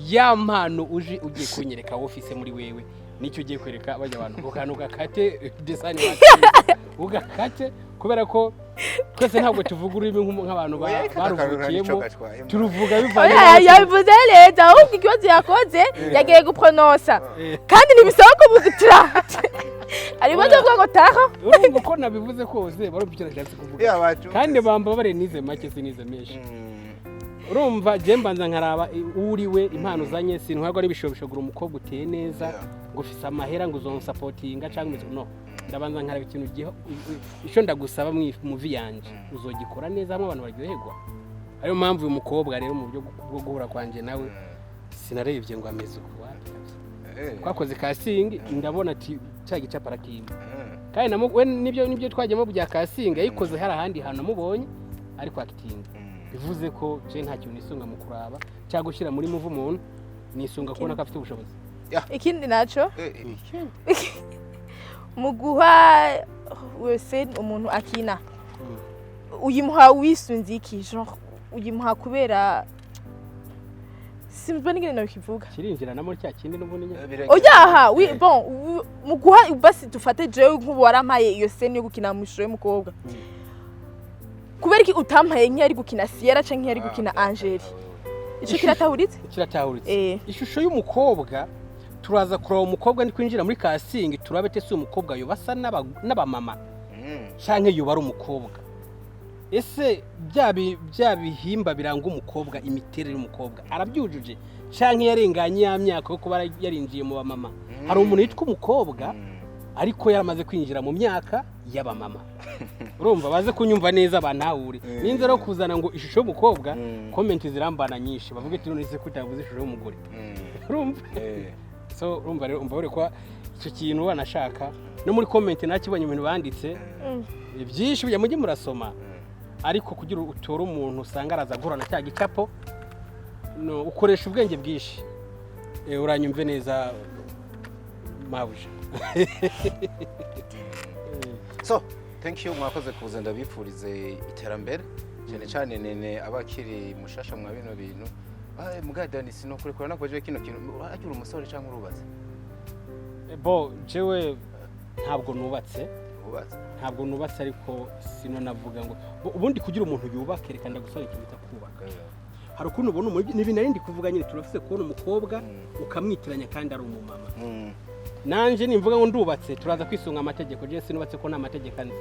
ya mpano ugiye kunyereka office muri wewe nicyo ugiye kwereka abajya abantu ukanuka kate design ugakate kubera ko twese ntabwo tuvuga ururimi nk'abantu baruvukiyemo turuvuga bivanye yabivuze leta ahubwo ikibazo yakoze yagiye gupronosa kandi ntibisaba ko muzitira ari baje ngo taho urumva ko nabivuze kose barumvikira cyane kuvuga kandi bamba bare nize make sinize meshi urumva je mbanza nkaraba uriwe impano zanye sintwarwa n'ibishobishogura umukobwa uteye neza ngo ufise amahera ngo uzonsupportinga cyangwa no ndabanza nkaraba ikintu giho ico ndagusaba mu movie yanje uzogikora neza hamwe abantu baryoherwa ayo mpamvu uyu mukobwa rero mu byo bwo guhura kwanje nawe sinarebye ngo ameze kuwa twakoze casting ndabona ati cya gicapara kimwe kandi we nibyo twajyemo bya casting yayikoze hari ahandi hantu mubonye ariko acting bivuze ko je nta kintu nisunga mu kuraba cyangwa gushyira muri muvu umuntu nisunga kubona ko afite ubushobozi ikindi naco mu guha wese umuntu akina uyimuha wisunze iki genre uyimuha kubera simba n'ingene nabikivuga kirinjira na muri cya kindi n'ubundi nyine oyaha bon muguha basi dufate jewe nk'ubu warampaye iyo scene yo gukina mu Ishusho y'umukobwa kubera iki utampaye nk'iyari gukina Sierra canke nk'iyari gukina Angeli ico kiratahuritse Ishusho y'umukobwa turaza kuraba umukobwa ndi kwinjira muri casting turabe tese umukobwa yo basa n'abamama canke yo bari umukobwa ese byabihimba biranga umukobwa imiterere y'umukobwa arabyujuje canke yarenganye ya myaka yo kuba yarinjiye mu bamama hari umuntu yitwa umukobwa ariko yaramaze kwinjira mu myaka y'abamama urumva baze kunyumva neza bantahure ninze ro kuzana ngo Ishusho y'umukobwa comment zirambana nyinshi bavuga ati none se kutavuze Ishusho y'umugore urumva so urumva rero umva ko icyo kintu wanashaka no muri comment nakibonye ibintu banditse byinshi bya mujye murasoma ariko kugira utore umuntu usanga araza gurana cya gicapo no ukoresha ubwenge bwishi uranyumve neza mabuje so thank you mwakoze kuza ndabipfurize iterambere cyane cyane nene abakiri mushasha mwa bino bintu mugadani sino kurekora nakoje kino kintu agira umusore cyangwa urubatse bo jewe ntabwo nubatse ariko sino navuga ngo ubundi kugira umuntu yubake reka ndagusaba ikintu bitakubaka hari ukuntu ubona n'ibinarindi kuvuga nyine turafise kubona umukobwa ukamwitiranya kandi ari umumama nanje nimvuga ngo ndubatse turaza kwisunga amategeko je sinubatse ko nta mategeko anzi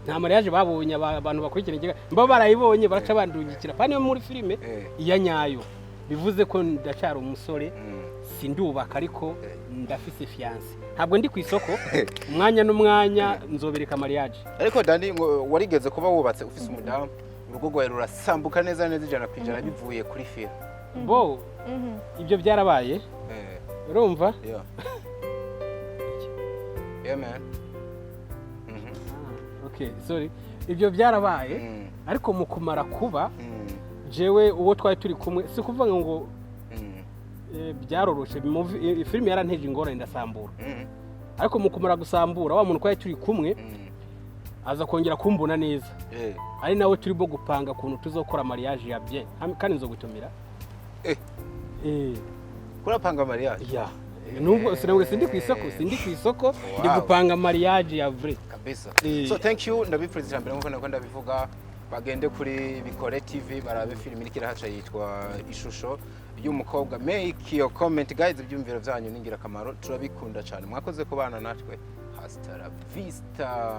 nta mariage babonye abantu bakurikira ingiga mba barayibonye baraca bandungikira pani muri filime iya nyayo bivuze ko ndacara umusore sindubaka ariko ndafise fiance ntabwo ndi ku isoko umwanya n'umwanya nzobereka mariage ariko Dani warigeze kuba wubatse ufise umudamu urugo rwawe rurasambuka neza ijana kwijana bivuye kuri film bo ibyo byarabaye urumva yeah man okay sorry ibyo byarabaye ariko mu kumara kuba jewe uwo twari turi kumwe si kuvuga ngo byaroroshe film yaranteje ingorane ndasambura ariko mu kumara gusambura wa muntu twari turi kumwe aza kongera kumbona neza ari nawe turi bo gupanga kuntu tuzokora mariage ya bien kandi nzo gutumira kurapanga mariage nubwo sinabwo sindi ku isoko ndi gupanga mariage ya vrai kabisa so thank you ndabipfuriza ijambere nkuko nako ndabivuga bagende kuri Bikore TV barabe film iri kirahaca yitwa Ishusho y'umukobwa make your comment guys ibyumviro byanyu ningira kamaro turabikunda cyane mwakoze kubana natwe hasta la vista